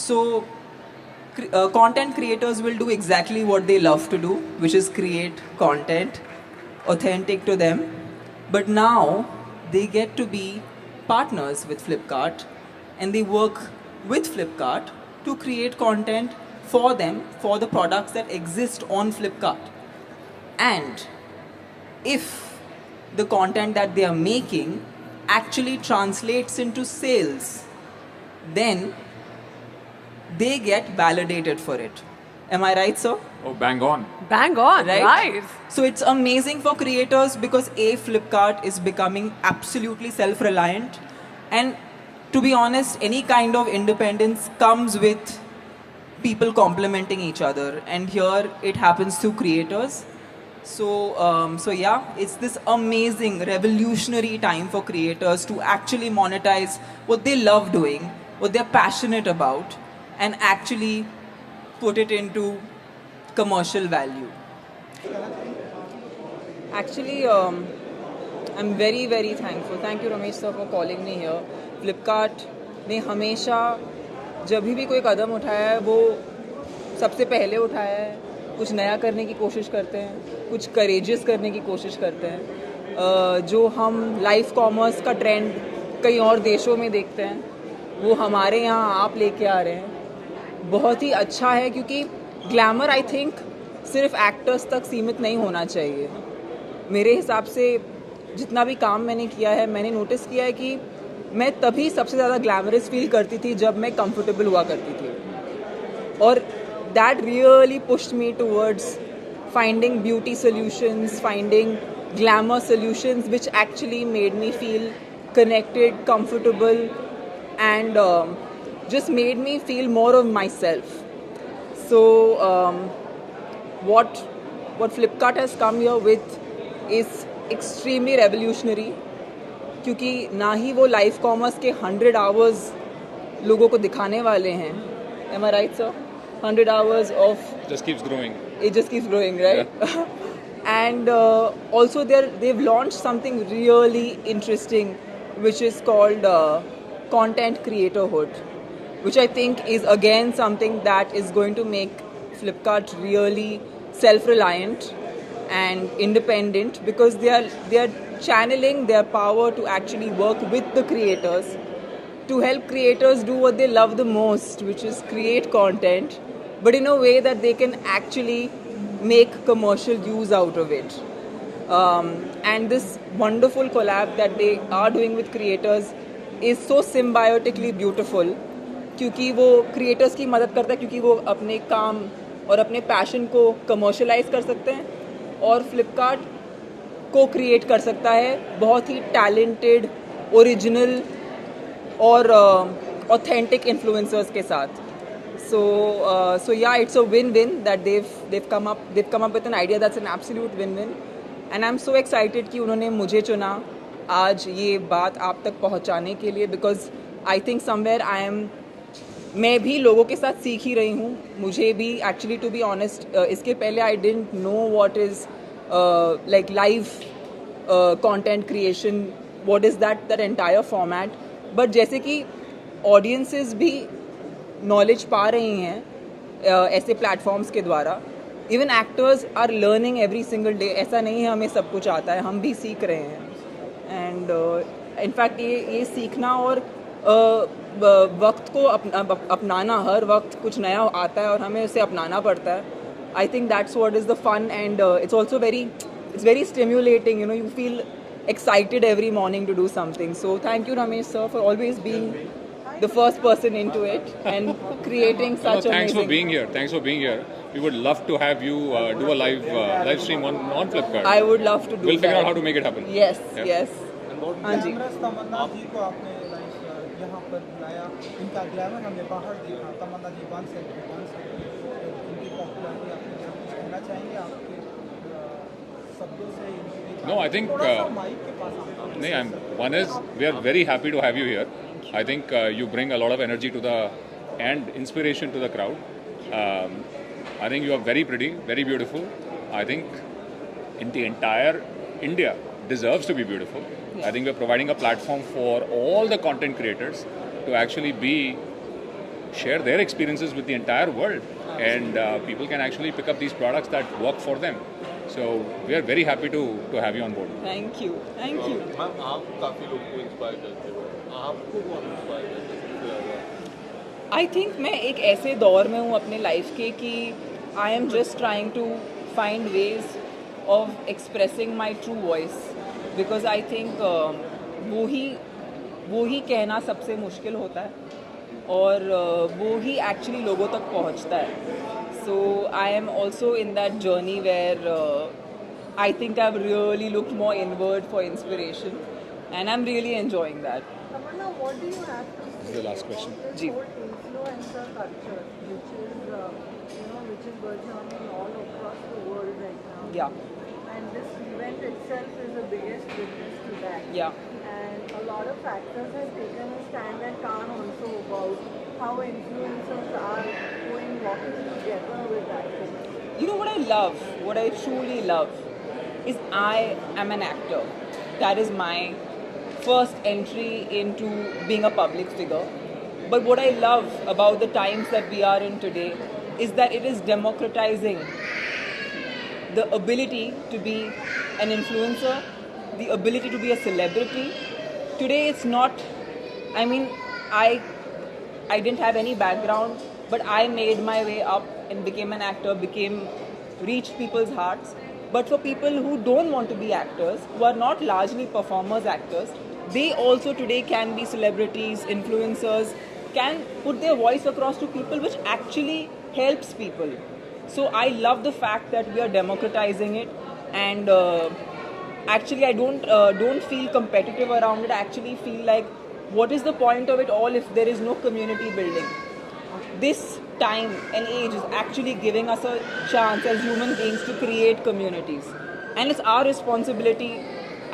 So content creators will do exactly what they love to do, which is create content authentic to them. But now they get to be partners with Flipkart, and they work with Flipkart to create content for them for the products that exist on Flipkart. And if the content that they are making actually translates into sales, then they get validated for it. Am I right, sir? Oh, bang on. Bang on, Right? right. So it's amazing for creators because Flipkart is becoming absolutely self-reliant, and to be honest, any kind of independence comes with people complementing each other, and here it happens through creators. So yeah, it's this amazing revolutionary time for creators to actually monetize what they love doing, what they're passionate about, and actually put it into commercial value. Actually, I'm very very thankful. Thank you Ramesh sir for calling me here. Flipkart ने हमेशा जब भी कोई कदम उठाया है वो सबसे पहले उठाया है. कुछ नया करने की कोशिश करते हैं, कुछ करेजियस करने की कोशिश करते हैं. जो हम लाइव कॉमर्स का ट्रेंड कई और देशों में देखते हैं, वो हमारे यहाँ आप लेके आ रहे हैं. बहुत ही अच्छा है क्योंकि ग्लैमर आई थिंक सिर्फ एक्टर्स तक सीमित नहीं होना चाहिए. मेरे हिसाब से जितना भी काम मैंने किया है, मैंने नोटिस किया है कि मैं तभी सबसे ज़्यादा ग्लैमरस फील करती थी जब मैं कंफर्टेबल हुआ करती थी. और that really pushed me towards finding beauty solutions, finding glamour solutions which actually made me feel connected, comfortable, and just made me feel more of myself. So what Flipkart has come here with is extremely revolutionary, क्योंकि ना ही वो live commerce के 100 hours लोगों को दिखाने वाले हैं. Am I right, sir? 100 hours of Just keeps growing. it just keeps growing, right? Yeah. And also they've launched something really interesting, which is called content creatorhood, which I think is again something that is going to make Flipkart really self-reliant and independent, because they are channeling their power to actually work with the creators to help creators do what they love the most, which is create content, but in a way that they can actually make commercial use out of it. And this wonderful collab that they are doing with creators is so symbiotically beautiful, क्योंकि वो creators की मदद करता है, क्योंकि वो अपने काम और अपने पैशन को कमर्शलाइज कर सकते हैं, और फ्लिपकार्ट को क्रिएट कर सकता है बहुत ही टैलेंटेड, ओरिजिनल और ऑथेंटिक इन्फ्लुएंसर्स के साथ. So yeah, it's a win-win that they've come up with an idea that's an absolute win-win, and I'm so excited कि उन्होंने मुझे चुना आज ये बात आप तक पहुंचाने के लिए, because I think somewhere मैं भी लोगों के साथ सीख ही रही हूँ. मुझे भी actually to be honest इसके पहले I didn't know what is like live content creation, what is that entire format. But जैसे कि audiences भी नॉलेज पा रही हैं ऐसे प्लेटफॉर्म्स के द्वारा, even actors are learning every single day. ऐसा नहीं है हमें सब कुछ आता है, हम भी सीख रहे हैं. एंड इनफैक्ट ये सीखना और वक्त को अपनाना, हर वक्त कुछ नया आता है और हमें उसे अपनाना पड़ता है. I think that's what is the fun, and it's also it's very stimulating, you feel excited every morning to do something. So thank you Ramesh sir for always being the first person into it and creating such amazing. Thanks for being here. Thanks for being here. We would love to have you do a live stream on Flipkart. I would love to do We'll figure out how to make it happen. Yes, Yeah. yes. हाँ जी. तमन्ना जी को आपने यहाँ पर बुलाया, इनका glamour हमने बाहर देखा. तमन्ना जी वन से इनकी पॉपुलैरिटी आपने सब कुछ कहना चाहेंगे आपके शब्दों से? No, I think माइक के पास one is, we are very happy to have you here. I think you bring a lot of energy to and inspiration to the crowd. I think you are very pretty, very beautiful. I think in the entire India deserves to be beautiful. I think we're providing a platform for all the content creators to actually be share their experiences with the entire world, and people can actually pick up these products that work for them. So we are very happy to have you on board. Thank you. Thank you. Ma'am आप काफ़ी लोग को inspire करते हो, आपको कौन inspire करते हैं सबसे ज़्यादा? आई थिंक मैं एक ऐसे दौर में हूँ अपने लाइफ के कि I am just trying to find ways of expressing my true voice, because I think वो ही कहना सबसे मुश्किल होता है और वो ही एक्चुअली लोगों तक पहुँचता है. So I am also in that journey where I think I have really looked more inward for inspiration and I am really enjoying that. Tamanna, what do you have to This is say the last question. about this Ji. whole influencer culture, which is burgeoning all across the world right now? Yeah. And this event itself is the biggest witness to that. Yeah. And a lot of actors have taken a stand at Cannes also about how influencers are walking together with actors. You know what I love, what I truly love, is I am an actor. That is my first entry into being a public figure. But what I love about the times that we are in today is that it is democratizing the ability to be an influencer, the ability to be a celebrity. Today it's not, I mean, I didn't have any background, but I made my way up and became an actor, reached people's hearts. But for people who don't want to be actors, who are not largely performers actors, they also today can be celebrities, influencers, can put their voice across to people, which actually helps people. So I love the fact that we are democratizing it, and actually I don't feel competitive around it. I actually feel like, what is the point of it all if there is no community building? This time and age is actually giving us a chance as human beings to create communities, and it's our responsibility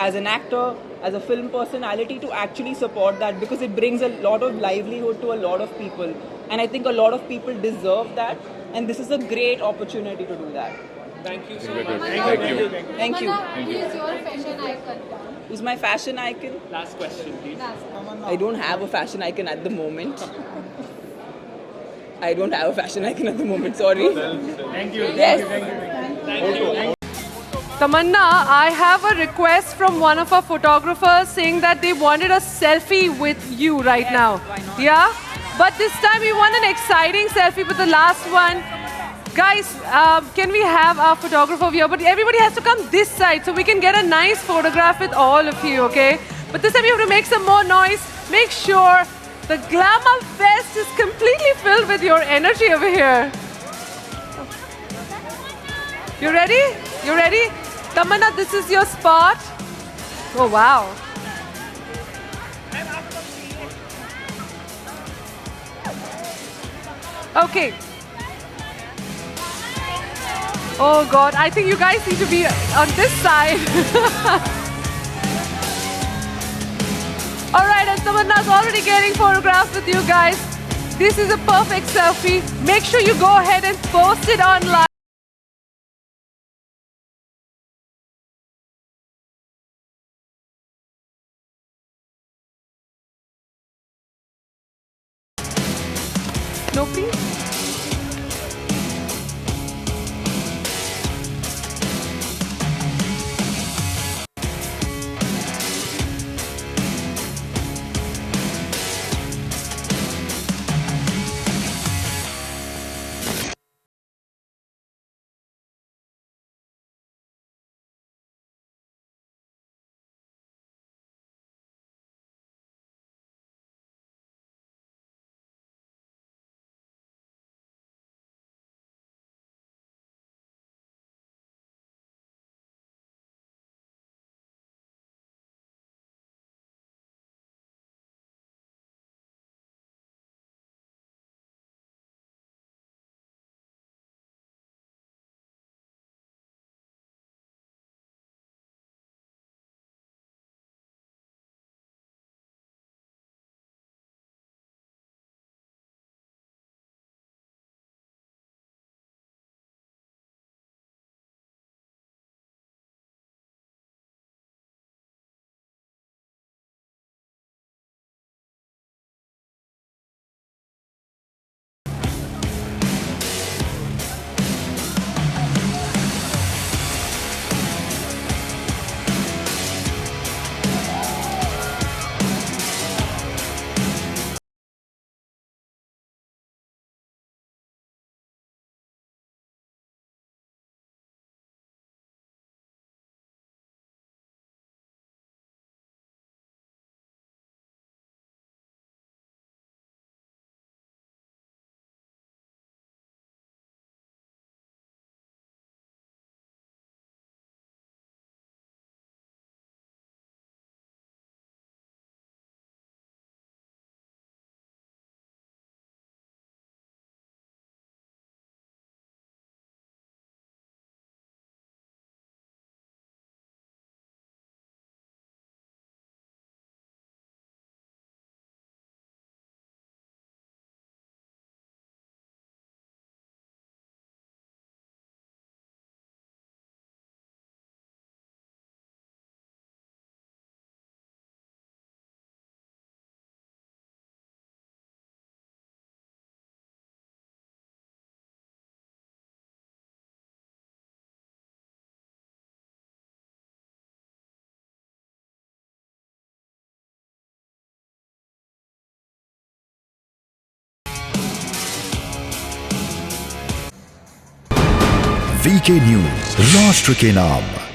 as an actor, as a film personality, to actually support that, because it brings a lot of livelihood to a lot of people, and I think a lot of people deserve that, and this is a great opportunity to do that. Thank you so Very much. good. Thank you. Thank you. Tamanna, who is your fashion icon? Who's my fashion icon? Last question, please. Last. I don't have a fashion icon at the moment. I don't have a fashion icon at the moment, sorry. Thank you. Yes. Tamanna, I have a request from one of our photographers saying that they wanted a selfie with you right now. why not? Yeah? But this time we want an exciting selfie with the last one. Guys, can we have our photographer here? But everybody has to come this side so we can get a nice photograph with all of you, okay? But this time you have to make some more noise. Make sure the Glamour Fest is completely filled with your energy over here. You ready? You ready? Tamanna, this is your spot. Oh, wow. Okay. Oh, God. I think you guys need to be on this side. All right, and Tamanna's already getting photographs with you guys. This is a perfect selfie. Make sure you go ahead and post it online. No, please. VK News, राष्ट्र के नाम।